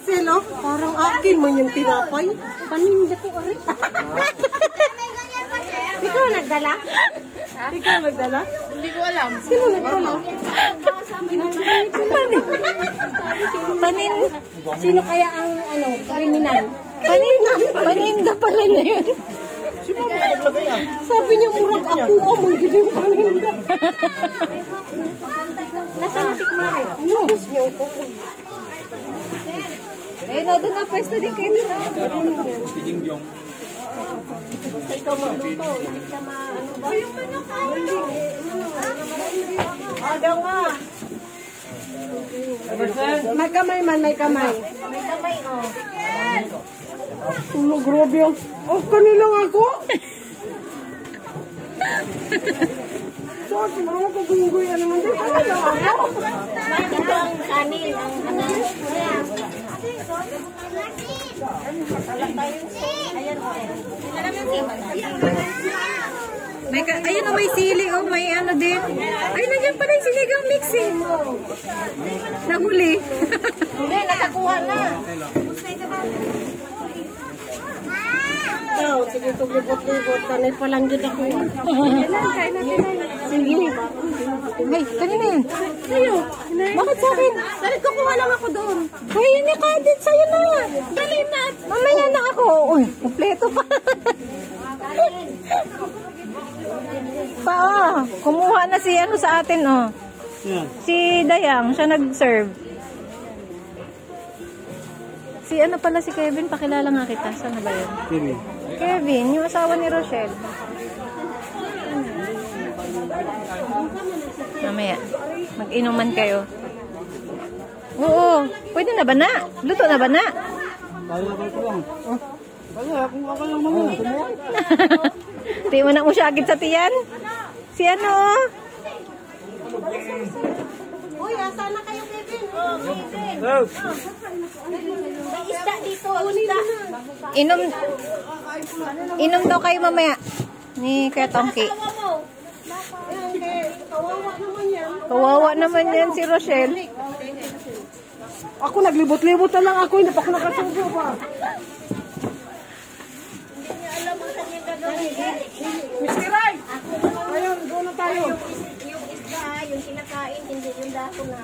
Marcel, oh. Parang akin mo yung tinapay. Paninda ko rin. Ikaw nagdala? Ikaw nagdala? Hindi ko alam. Sino nagdala? Panin. Sino kaya ang kriminal? Paninda pala na yun. Sabi niya murag ako mong giling paninda. Nasaan na si Kumari? Nubos niyo ko. Eh, no, doon na pwesto din kayo. Ikaw magluto. Hindi ka ano ba? Ada nga. May kamay man, may kamay. May kamay, oh. Ulo, grabe yung... Oh, kanilang ako! So, si mama ko guy naman din. Kanilang ako! Ito ang kanin, ang may ayun o, may sili o, may ano din. Ay, nandiyan pala yung sinigang mixing. Nahuli. Hindi, nakakuha na. Oh, sige, ito libot-libot. Tanay pa lang dyan ako. Sige. Ay, kanina yun. Sa'yo. Bakit sa akin? Dali, kukuha lang ako doon. Ay, hindi ka din sa'yo na. Dali na. Mamaya na ako. Uy, kompleto pa. Kumuha na si ano sa atin, oh. Yeah. Si Dayang, siya nag-serve. Si ano pala si Kevin, pakilala nga kita. Saan na ba yun? Kevin, yung asawa ni Rochelle. Mamaya, mag-inuman kayo. Oo, pwede na ba na? Luto na ba na? Kaya ko ito lang. Kaya, kung ako lang naman. Di mo na mo siya agad sa tiyan? Si ano? Uy, asa na kayo, Kevin? May isda dito, isda. Inom daw kayo mamaya. Ni Kuya Tongki. Kawawa naman yan. Kawawa naman yan si Rochelle. Ako naglibot-libot na lang ako. Hindi pa ako nakasubo pa. Mr. Ray! Ayun, doon na tayo. Yung isda, yung kinakain, hindi yung dato na.